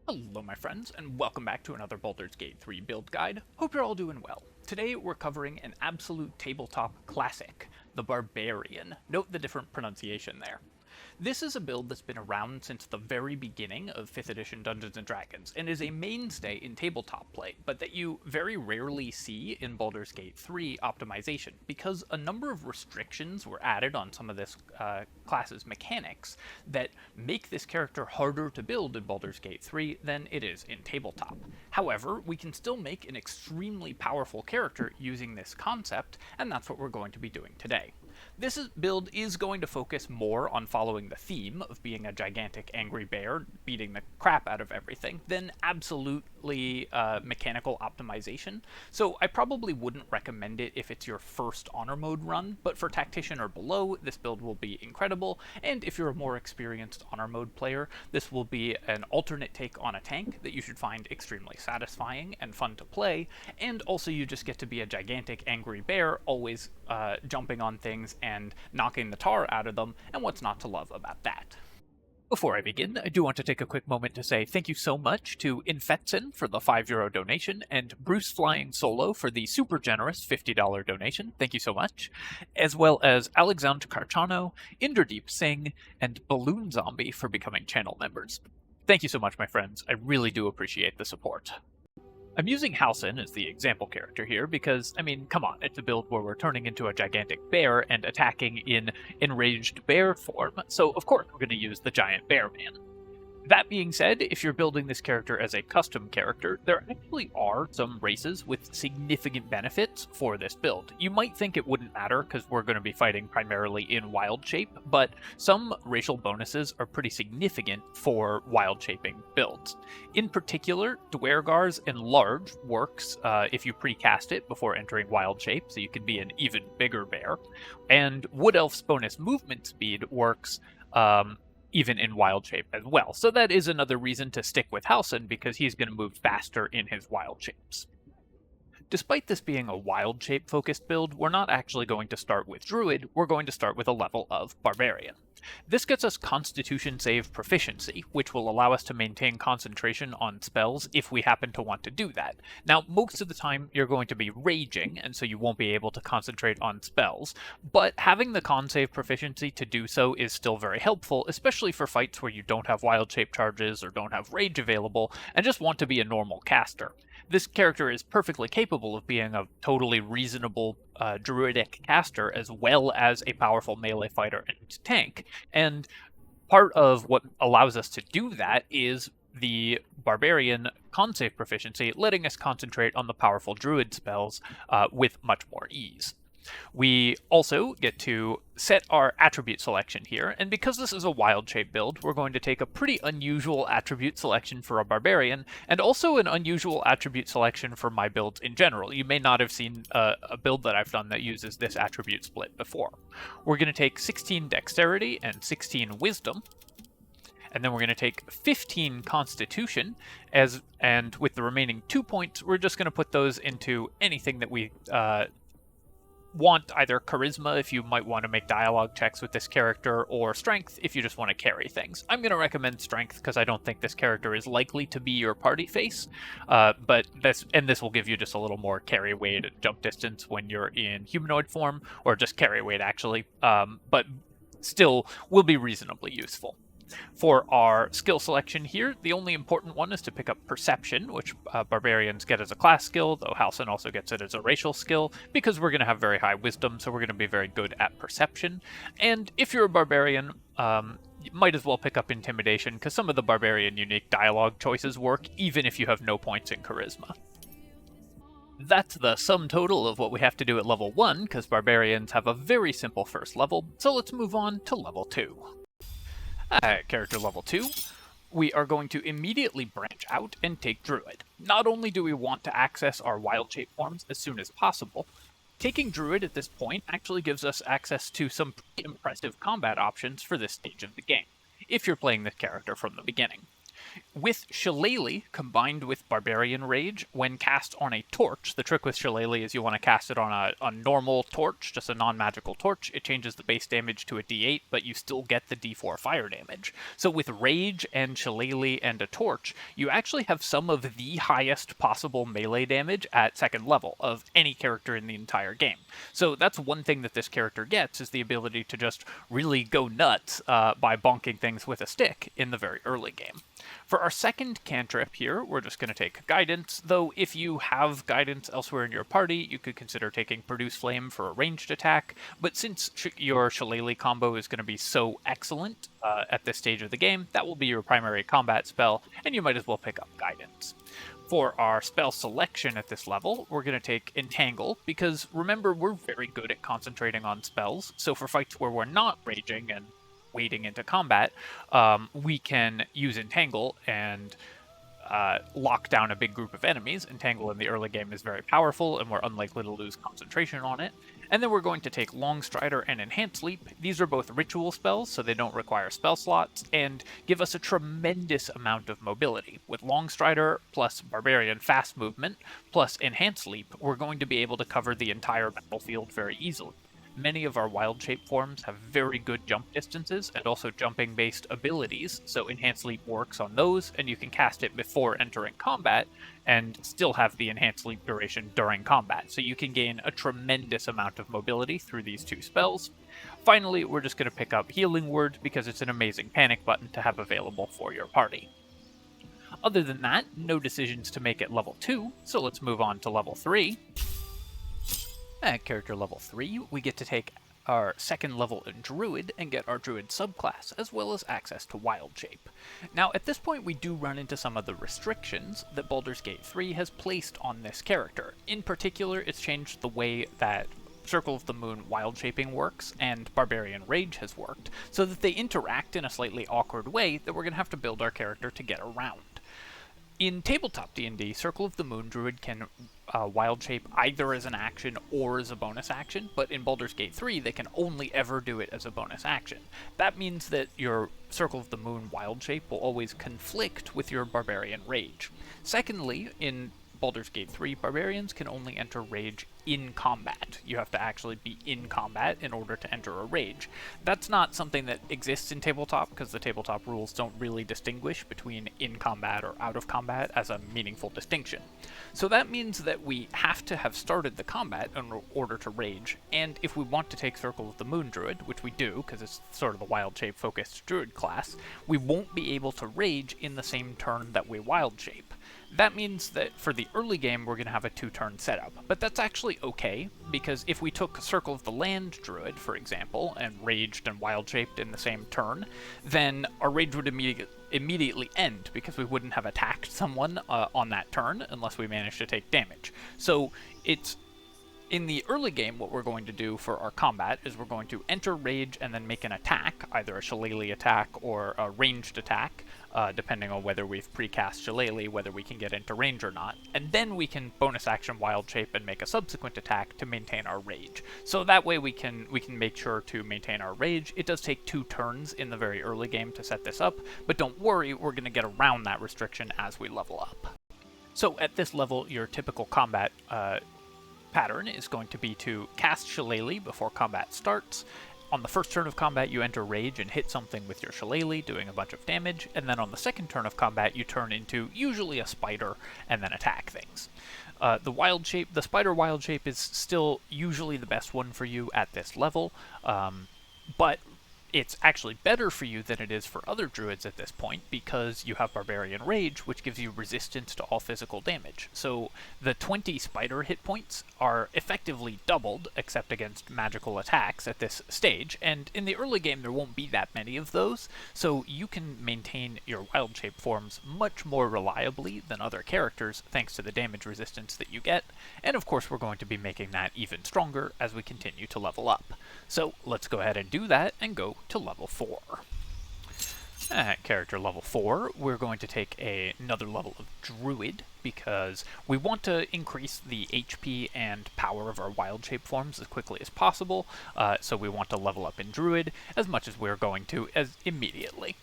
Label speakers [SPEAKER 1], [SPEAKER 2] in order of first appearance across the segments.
[SPEAKER 1] Hello my friends, and welcome back to another Baldur's Gate 3 build guide. Hope you're all doing well. Today we're covering an absolute tabletop classic, the BarBEARian. Note the different pronunciation there. This is a build that's been around since the very beginning of 5th edition Dungeons & Dragons, and is a mainstay in tabletop play, but that you very rarely see in Baldur's Gate 3 optimization, because a number of restrictions were added on some of this class's mechanics that make this character harder to build in Baldur's Gate 3 than it is in tabletop. However, we can still make an extremely powerful character using this concept, and that's what we're going to be doing today. This build is going to focus more on following the theme of being a gigantic angry bear beating the crap out of everything than absolutely mechanical optimization, so I probably wouldn't recommend it if it's your first honor mode run, but for tactician or below, this build will be incredible, and if you're a more experienced honor mode player, this will be an alternate take on a tank that you should find extremely satisfying and fun to play, and also you just get to be a gigantic angry bear, always jumping on things and knocking the tar out of them, and what's not to love about that. Before I begin, I do want to take a quick moment to say thank you so much to Infetsin for the €5 donation, and Bruce Flying Solo for the super generous $50 donation, thank you so much, as well as Alexandre Carchano, Inderdeep Singh, and Balloon Zombie for becoming channel members. Thank you so much, my friends, I really do appreciate the support. I'm using Halsin as the example character here because, I mean, come on, it's a build where we're turning into a gigantic bear and attacking in enraged bear form, so of course we're going to use the giant bear man. That being said, if you're building this character as a custom character, there actually are some races with significant benefits for this build. You might think it wouldn't matter because we're going to be fighting primarily in wild shape, but some racial bonuses are pretty significant for wild shaping builds. In particular, Dwergar's Enlarge works if you precast it before entering wild shape, so you can be an even bigger bear, and Wood Elf's bonus movement speed works even in wild shape as well. So that is another reason to stick with Halsin, because he's going to move faster in his wild shapes. Despite this being a wild shape focused build, we're not actually going to start with Druid, we're going to start with a level of Barbarian. This gets us Constitution save proficiency, which will allow us to maintain concentration on spells if we happen to want to do that. Now, most of the time you're going to be raging, and so you won't be able to concentrate on spells, but having the con save proficiency to do so is still very helpful, especially for fights where you don't have wild shape charges or don't have rage available, and just want to be a normal caster. This character is perfectly capable of being a totally reasonable druidic caster as well as a powerful melee fighter and tank, and part of what allows us to do that is the Barbarian con save proficiency, letting us concentrate on the powerful druid spells with much more ease. We also get to set our attribute selection here, and because this is a wild shape build, we're going to take a pretty unusual attribute selection for a barbarian, and also an unusual attribute selection for my builds in general. You may not have seen a build that I've done that uses this attribute split before. We're going to take 16 dexterity and 16 wisdom, and then we're going to take 15 constitution, and with the remaining 2 points, we're just going to put those into anything that we want, either charisma if you might want to make dialogue checks with this character, or strength if you just want to carry things. I'm going to recommend strength because I don't think this character is likely to be your party face, but this will give you just a little more carry weight and jump distance when you're in humanoid form, or just carry weight actually, but still will be reasonably useful. For our skill selection here, the only important one is to pick up Perception, which Barbarians get as a class skill, though Halsin also gets it as a racial skill, because we're going to have very high wisdom, so we're going to be very good at Perception. And if you're a Barbarian, you might as well pick up Intimidation, because some of the Barbarian unique dialogue choices work, even if you have no points in Charisma. That's the sum total of what we have to do at level 1, because Barbarians have a very simple first level, so let's move on to level 2. At character level 2, we are going to immediately branch out and take Druid. Not only do we want to access our wild shape forms as soon as possible, taking Druid at this point actually gives us access to some pretty impressive combat options for this stage of the game, if you're playing this character from the beginning. With Shillelagh combined with Barbarian Rage, when cast on a torch, the trick with Shillelagh is you want to cast it on a normal torch, just a non-magical torch. It changes the base damage to a d8, but you still get the d4 fire damage. So with Rage and Shillelagh and a torch, you actually have some of the highest possible melee damage at second level of any character in the entire game. So that's one thing that this character gets, is the ability to just really go nuts by bonking things with a stick in the very early game. For our second cantrip here, we're just going to take Guidance, though if you have Guidance elsewhere in your party, you could consider taking Produce Flame for a ranged attack, but since your Shillelagh combo is going to be so excellent at this stage of the game, that will be your primary combat spell, and you might as well pick up Guidance. For our spell selection at this level, we're going to take Entangle, because remember, we're very good at concentrating on spells, so for fights where we're not raging and wading into combat, we can use Entangle and lock down a big group of enemies. Entangle in the early game is very powerful, and we're unlikely to lose concentration on it. And then we're going to take Long Strider and Enhanced Leap. These are both ritual spells, so they don't require spell slots, and give us a tremendous amount of mobility. With Long Strider plus Barbarian fast movement plus Enhanced Leap, we're going to be able to cover the entire battlefield very easily. Many of our wild shape forms have very good jump distances and also jumping based abilities, so Enhanced Leap works on those, and you can cast it before entering combat and still have the Enhanced Leap duration during combat, so you can gain a tremendous amount of mobility through these two spells. Finally, we're just going to pick up Healing Word because it's an amazing panic button to have available for your party. Other than that, no decisions to make at level 2, so let's move on to level 3. At character level 3, we get to take our second level Druid and get our Druid subclass, as well as access to Wild Shape. Now, at this point, we do run into some of the restrictions that Baldur's Gate 3 has placed on this character. In particular, it's changed the way that Circle of the Moon wild shaping works and Barbarian Rage has worked, so that they interact in a slightly awkward way that we're going to have to build our character to get around. In tabletop D&D, Circle of the Moon Druid can wild shape either as an action or as a bonus action, but in Baldur's Gate 3, they can only ever do it as a bonus action. That means that your Circle of the Moon wild shape will always conflict with your Barbarian Rage. Secondly, in Baldur's Gate 3, Barbarians can only enter Rage in combat. You have to actually be in combat in order to enter a Rage. That's not something that exists in tabletop, because the tabletop rules don't really distinguish between in combat or out of combat as a meaningful distinction. So that means that we have to have started the combat in order to Rage, and if we want to take Circle of the Moon Druid, which we do, because it's sort of the wild shape focused Druid class, we won't be able to Rage in the same turn that we wild shape. That means that for the early game, we're going to have a 2-turn setup, but that's actually okay, because if we took Circle of the Land Druid, for example, and raged and wild-shaped in the same turn, then our rage would immediately end, because we wouldn't have attacked someone on that turn unless we managed to take damage. So it's in the early game, what we're going to do for our combat is we're going to enter Rage and then make an attack, either a Shillelagh attack or a ranged attack, depending on whether we've precast Shillelagh, whether we can get into range or not. And then we can bonus action Wild Shape and make a subsequent attack to maintain our Rage. So that way we can make sure to maintain our Rage. It does take 2 turns in the very early game to set this up, but don't worry, we're going to get around that restriction as we level up. So at this level, your typical combat pattern is going to be to cast Shillelagh before combat starts. On the first turn of combat, you enter Rage and hit something with your Shillelagh, doing a bunch of damage, and then on the second turn of combat, you turn into usually a spider and then attack things. The spider wild shape is still usually the best one for you at this level, but it's actually better for you than it is for other druids at this point, because you have Barbarian Rage, which gives you resistance to all physical damage. So the 20 spider hit points are effectively doubled, except against magical attacks at this stage, and in the early game there won't be that many of those, so you can maintain your wild shape forms much more reliably than other characters, thanks to the damage resistance that you get, and of course we're going to be making that even stronger as we continue to level up. So let's go ahead and do that and go to level 4. At character level 4, we're going to take another level of Druid, because we want to increase the HP and power of our wild shape forms as quickly as possible, so we want to level up in Druid as much as we're going to immediately.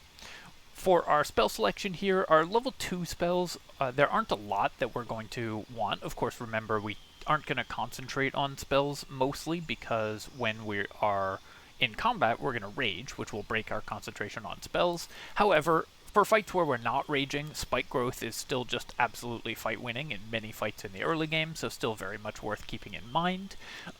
[SPEAKER 1] For our spell selection here, our level 2 spells, there aren't a lot that we're going to want. Of course, remember, we aren't going to concentrate on spells mostly because when we are in combat, we're going to rage, which will break our concentration on spells. However, for fights where we're not raging, Spike Growth is still just absolutely fight-winning in many fights in the early game, so still very much worth keeping in mind.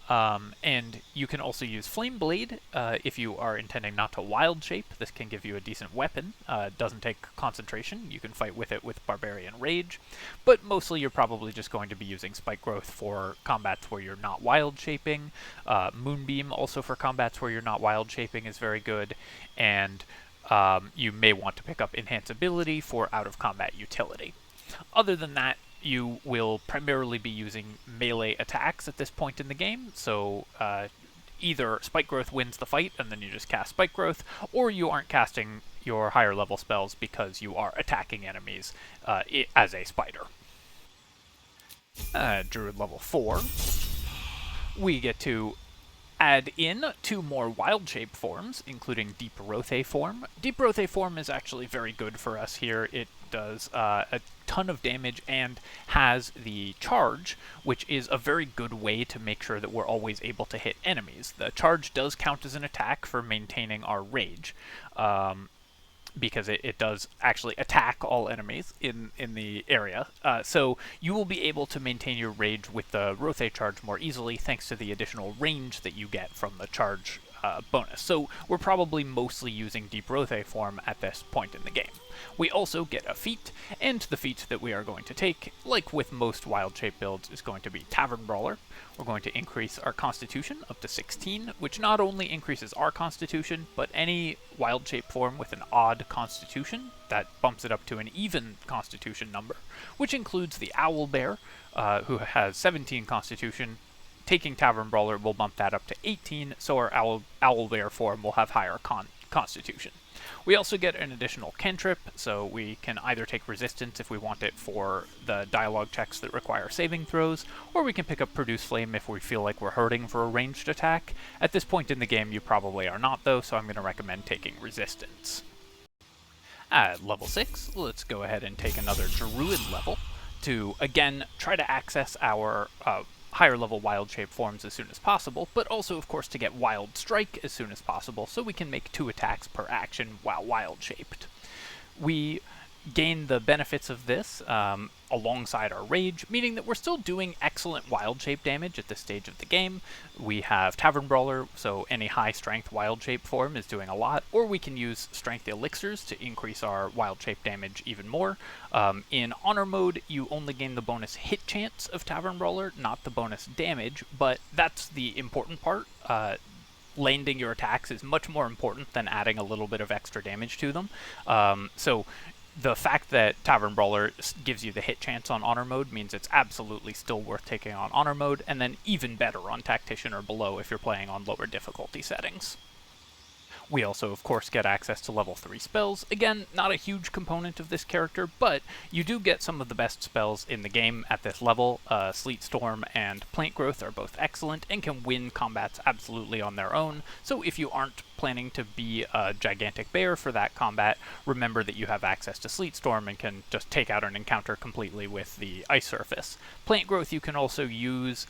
[SPEAKER 1] And you can also use Flame Blade if you are intending not to wild shape. This can give you a decent weapon. Doesn't take concentration. You can fight with it with Barbarian Rage. But mostly you're probably just going to be using Spike Growth for combats where you're not wild shaping. Moonbeam also for combats where you're not wild shaping is very good. And you may want to pick up Enhanceability for out-of-combat utility. Other than that, you will primarily be using melee attacks at this point in the game, so either Spike Growth wins the fight and then you just cast Spike Growth, or you aren't casting your higher level spells because you are attacking enemies as a spider. Druid level 4. We get to add in 2 more wild shape forms, including Deep Rothe form. Deep Rothe form is actually very good for us here. It does a ton of damage and has the charge, which is a very good way to make sure that we're always able to hit enemies. The charge does count as an attack for maintaining our rage. Because it does actually attack all enemies in the area. So you will be able to maintain your rage with the Rothe charge more easily thanks to the additional range that you get from the charge bonus. So we're probably mostly using Deep Rothe form at this point in the game. We also get a feat, and the feat that we are going to take, like with most wild shape builds, is going to be Tavern Brawler. We're going to increase our Constitution up to 16, which not only increases our Constitution, but any wild shape form with an odd Constitution, that bumps it up to an even Constitution number, which includes the Owl Bear, who has 17 Constitution. Taking Tavern Brawler will bump that up to 18, so our Owl Bear form will have higher Constitution. We also get an additional cantrip, so we can either take Resistance if we want it for the dialogue checks that require saving throws, or we can pick up Produce Flame if we feel like we're hurting for a ranged attack. At this point in the game, you probably are not, though, so I'm going to recommend taking Resistance. At level 6, let's go ahead and take another Druid level to, again, try to access our higher level wild shape forms as soon as possible, but also of course to get Wild Strike as soon as possible so we can make 2 attacks per action while wild shaped. We gain the benefits of this alongside our rage, meaning that we're still doing excellent wild shape damage at this stage of the game. We have Tavern Brawler, so any high strength wild shape form is doing a lot, or we can use strength elixirs to increase our wild shape damage even more. In honor mode, you only gain the bonus hit chance of Tavern Brawler, not the bonus damage, but that's the important part. Landing your attacks is much more important than adding a little bit of extra damage to them. So the fact that Tavern Brawler gives you the hit chance on Honor Mode means it's absolutely still worth taking on Honor Mode, and then even better on Tactician or below if you're playing on lower difficulty settings. We also, of course, get access to level 3 spells. Again, not a huge component of this character, but you do get some of the best spells in the game at this level. Sleet Storm and Plant Growth are both excellent and can win combats absolutely on their own, so if you aren't planning to be a gigantic bear for that combat, remember that you have access to Sleet Storm and can just take out an encounter completely with the Ice Surface. Plant Growth you can also use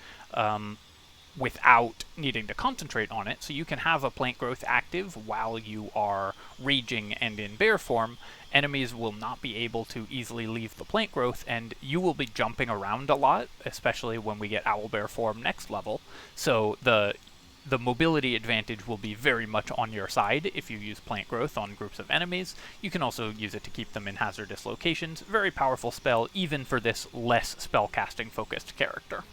[SPEAKER 1] without needing to concentrate on it, so you can have a Plant Growth active while you are raging and in bear form. Enemies will not be able to easily leave the Plant Growth, and you will be jumping around a lot, especially when we get Owlbear form next level, so the mobility advantage will be very much on your side if you use Plant Growth on groups of enemies. You can also use it to keep them in hazardous locations. Very powerful spell, even for this less spellcasting focused character.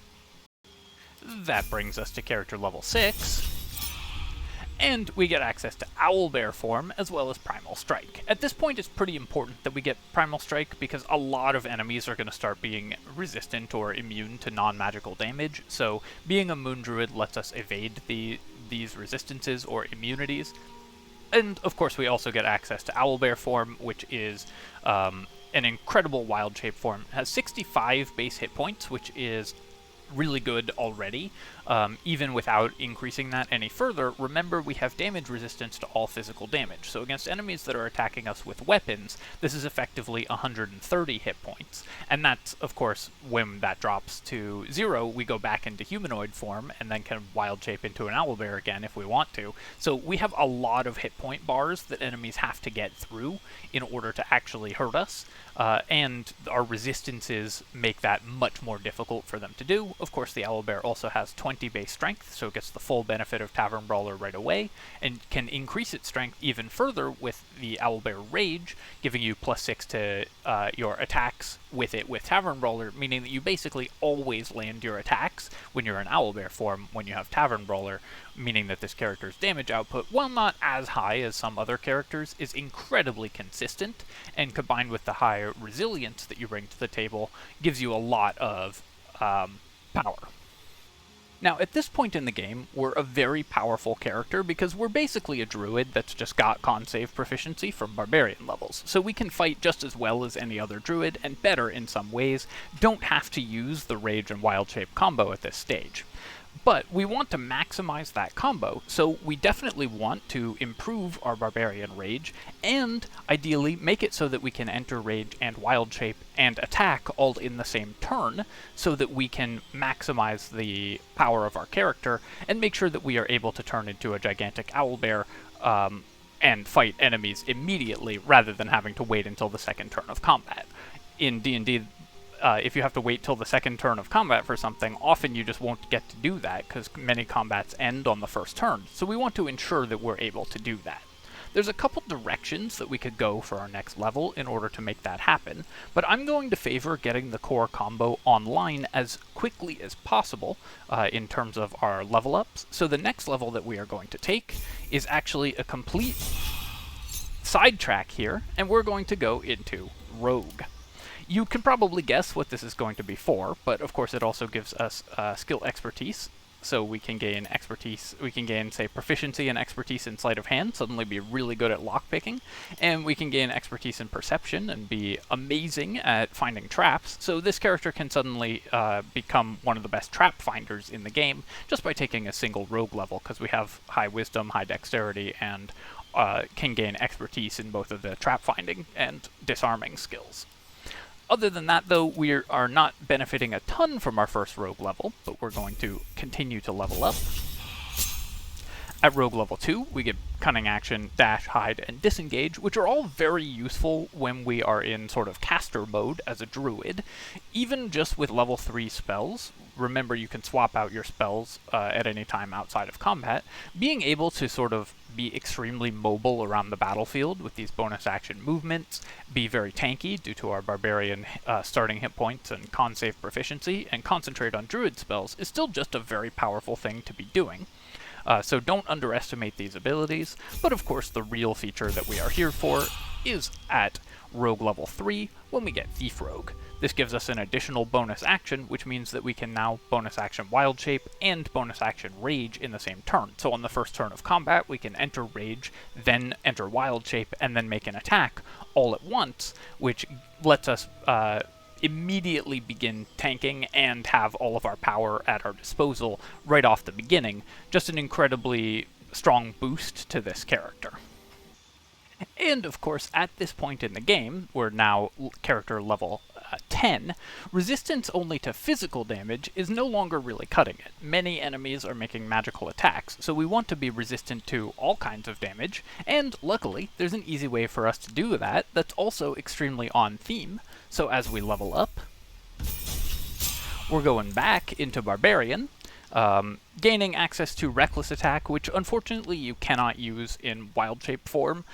[SPEAKER 1] That brings us to character level 6, and we get access to Owlbear form as well as Primal Strike. At this point it's pretty important that we get Primal Strike because a lot of enemies are going to start being resistant or immune to non-magical damage, so being a Moon Druid lets us evade these resistances or immunities. And of course we also get access to Owlbear form, which is an incredible wild shape form. It has 65 base hit points, which is really good already. Even without increasing that any further, remember we have damage resistance to all physical damage. So against enemies that are attacking us with weapons, this is effectively 130 hit points. And that's, of course, when that drops to 0, we go back into humanoid form and then can wild shape into an owlbear again if we want to. So we have a lot of hit point bars that enemies have to get through in order to actually hurt us. And our resistances make that much more difficult for them to do. Of course, the owlbear also has 20 base strength, so it gets the full benefit of Tavern Brawler right away, and can increase its strength even further with the owlbear rage, giving you +6 to your attacks with it with Tavern Brawler, meaning that you basically always land your attacks when you're in owlbear form when you have Tavern Brawler, meaning that this character's damage output, while not as high as some other characters, is incredibly consistent, and combined with the high resilience that you bring to the table, gives you a lot of power. Now, at this point in the game, we're a very powerful character because we're basically a druid that's just got con save proficiency from barbarian levels, so we can fight just as well as any other druid, and better in some ways, don't have to use the rage and wild shape combo at this stage. But we want to maximize that combo, so we definitely want to improve our Barbarian Rage, and ideally make it so that we can enter Rage and Wild Shape and attack all in the same turn, so that we can maximize the power of our character, and make sure that we are able to turn into a gigantic owlbear, and fight enemies immediately, rather than having to wait until the second turn of combat. In D&D, if you have to wait till the second turn of combat for something, often you just won't get to do that, because many combats end on the first turn, so we want to ensure that we're able to do that. There's a couple directions that we could go for our next level in order to make that happen, but I'm going to favor getting the core combo online as quickly as possible in terms of our level ups, so the next level that we are going to take is actually a complete sidetrack here, and we're going to go into Rogue. You can probably guess what this is going to be for, but of course it also gives us skill expertise, so we can gain expertise, we can gain, say, proficiency and expertise in sleight of hand, suddenly be really good at lockpicking, and we can gain expertise in perception and be amazing at finding traps, so this character can suddenly become one of the best trap finders in the game, just by taking a single rogue level, because we have high wisdom, high dexterity, and can gain expertise in both of the trap finding and disarming skills. Other than that, though, we are not benefiting a ton from our first rogue level, but we're going to continue to level up. At rogue level 2, we get Cunning Action, Dash, Hide, and Disengage, which are all very useful when we are in sort of caster mode as a druid. Even just with level 3 spells, remember you can swap out your spells at any time outside of combat, being able to sort of be extremely mobile around the battlefield with these bonus action movements, be very tanky due to our barbarian starting hit points and con save proficiency, and concentrate on druid spells is still just a very powerful thing to be doing. So don't underestimate these abilities, but of course the real feature that we are here for is at Rogue level 3 when we get Thief Rogue. This gives us an additional bonus action, which means that we can now bonus action Wild Shape and bonus action Rage in the same turn. So on the first turn of combat, we can enter Rage, then enter Wild Shape, and then make an attack all at once, which lets us immediately begin tanking and have all of our power at our disposal right off the beginning. Just an incredibly strong boost to this character. And of course, at this point in the game, we're now character level 10, resistance only to physical damage is no longer really cutting it. Many enemies are making magical attacks, so we want to be resistant to all kinds of damage, and luckily, there's an easy way for us to do that that's also extremely on theme. So as we level up, we're going back into Barbarian, gaining access to Reckless Attack, which unfortunately you cannot use in Wild Shape form,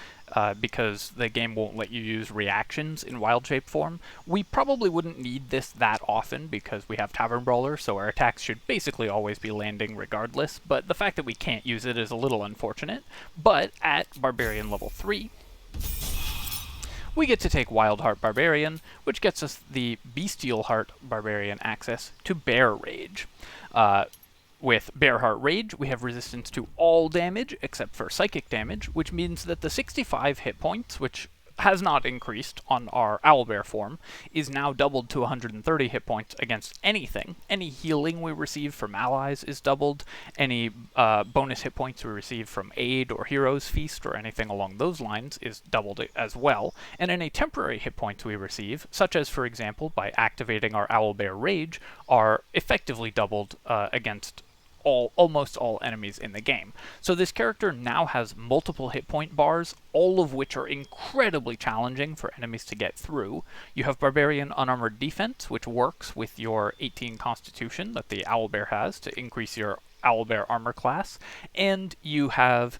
[SPEAKER 1] because the game won't let you use reactions in Wild Shape form. We probably wouldn't need this that often because we have Tavern Brawler, so our attacks should basically always be landing regardless, but the fact that we can't use it is a little unfortunate. But at Barbarian level 3, we get to take Wildheart Barbarian, which gets us the Bestial Heart Barbarian access to Bear Rage. With Bearheart Rage, we have resistance to all damage except for psychic damage, which means that the 65 hit points, which has not increased on our owlbear form, is now doubled to 130 hit points against anything. Any healing we receive from allies is doubled. Any bonus hit points we receive from aid or hero's feast or anything along those lines is doubled as well. And any temporary hit points we receive, such as, for example, by activating our owlbear rage, are effectively doubled against almost all enemies in the game. So this character now has multiple hit point bars, all of which are incredibly challenging for enemies to get through. You have Barbarian Unarmored Defense, which works with your 18 Constitution that the Owlbear has to increase your Owlbear armor class, and you have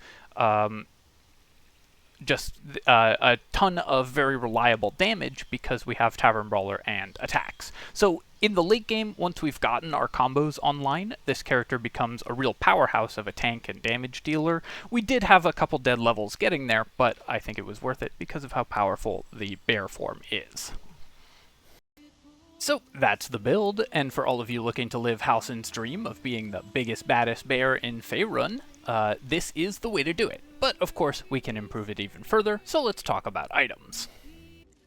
[SPEAKER 1] just a ton of very reliable damage because we have Tavern Brawler and attacks. So in the late game, once we've gotten our combos online, this character becomes a real powerhouse of a tank and damage dealer. We did have a couple dead levels getting there, but I think it was worth it because of how powerful the bear form is. So that's the build, and for all of you looking to live Halsin's dream of being the biggest, baddest bear in Faerun, this is the way to do it. But of course, we can improve it even further, so let's talk about items.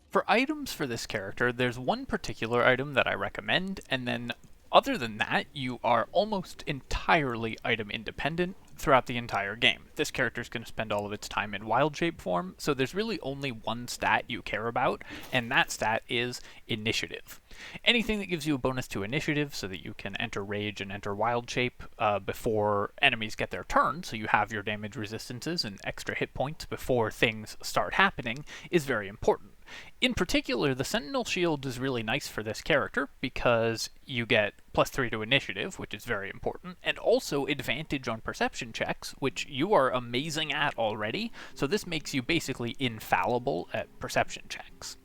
[SPEAKER 1] For items for this character, there's one particular item that I recommend, and then other than that, you are almost entirely item independent throughout the entire game. This character is going to spend all of its time in wild shape form, so there's really only one stat you care about, and that stat is initiative. Anything that gives you a bonus to initiative so that you can enter rage and enter wild shape before enemies get their turn, so you have your damage resistances and extra hit points before things start happening, is very important. In particular, the Sentinel Shield is really nice for this character because you get +3 to initiative, which is very important, and also advantage on perception checks, which you are amazing at already, so this makes you basically infallible at perception checks.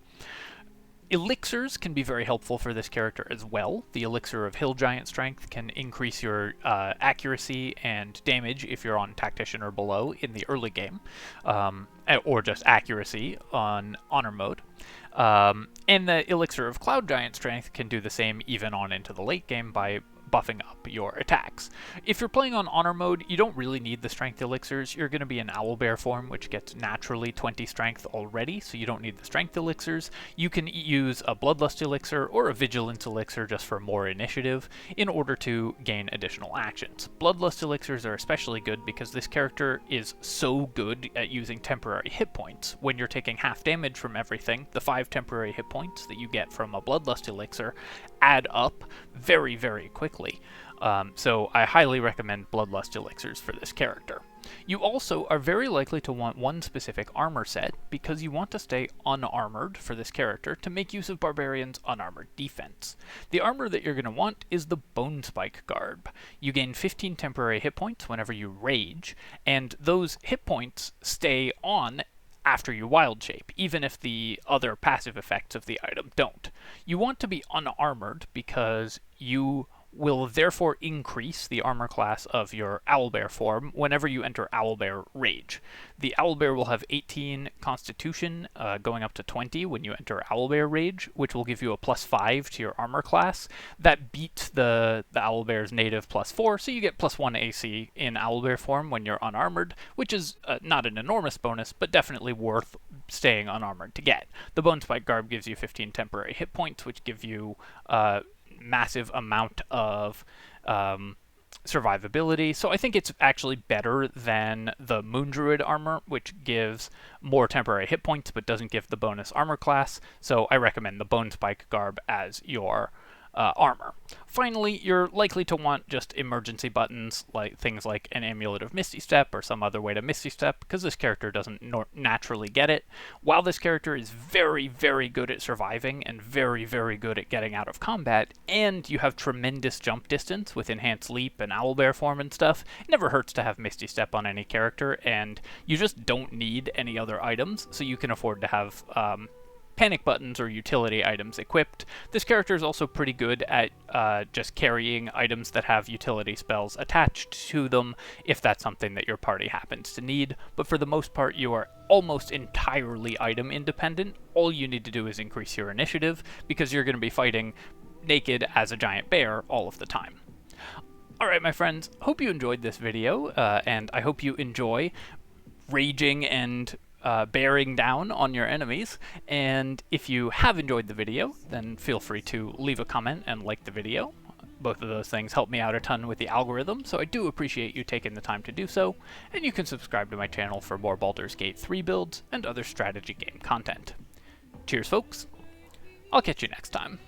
[SPEAKER 1] Elixirs can be very helpful for this character as well. The Elixir of Hill Giant Strength can increase your accuracy and damage if you're on Tactician or below in the early game, or just accuracy on Honor mode. And the Elixir of Cloud Giant Strength can do the same even on into the late game by buffing up your attacks. If you're playing on Honor mode, you don't really need the Strength Elixirs. You're going to be in Owlbear form, which gets naturally 20 Strength already, so you don't need the Strength Elixirs. You can use a Bloodlust Elixir or a Vigilance Elixir just for more initiative in order to gain additional actions. Bloodlust Elixirs are especially good because this character is so good at using temporary hit points. When you're taking half damage from everything, the 5 temporary hit points that you get from a Bloodlust Elixir add up very, very quickly. So I highly recommend Bloodlust Elixirs for this character. You also are very likely to want one specific armor set because you want to stay unarmored for this character to make use of Barbarian's unarmored defense. The armor that you're going to want is the Bone Spike Garb. You gain 15 temporary hit points whenever you rage, and those hit points stay on after you wild shape, even if the other passive effects of the item don't. You want to be unarmored because you will therefore increase the armor class of your Owlbear form whenever you enter Owlbear Rage. The Owlbear will have 18 Constitution, going up to 20 when you enter Owlbear Rage, which will give you a +5 to your armor class. That beats the Owlbear's native +4, so you get +1 AC in Owlbear form when you're unarmored, which is not an enormous bonus, but definitely worth staying unarmored to get. The Bone Spike Garb gives you 15 temporary hit points, which give you massive amount of survivability, so I think it's actually better than the Moon Druid armor, which gives more temporary hit points but doesn't give the bonus armor class, so I recommend the Bone Spike Garb as your armor. Finally, you're likely to want just emergency buttons, like things like an Amulet of Misty Step or some other way to Misty Step, because this character doesn't naturally get it. While this character is very, very good at surviving and very, very good at getting out of combat, and you have tremendous jump distance with Enhanced Leap and Owlbear form and stuff, it never hurts to have Misty Step on any character, and you just don't need any other items, so you can afford to have panic buttons or utility items equipped. This character is also pretty good at just carrying items that have utility spells attached to them if that's something that your party happens to need, but for the most part you are almost entirely item independent. All you need to do is increase your initiative because you're going to be fighting naked as a giant bear all of the time. Alright my friends, hope you enjoyed this video, and I hope you enjoy raging and bearing down on your enemies. And if you have enjoyed the video, then feel free to leave a comment and like the video. Both of those things help me out a ton with the algorithm, so I do appreciate you taking the time to do so, and you can subscribe to my channel for more Baldur's Gate 3 builds and other strategy game content. Cheers, folks. I'll catch you next time.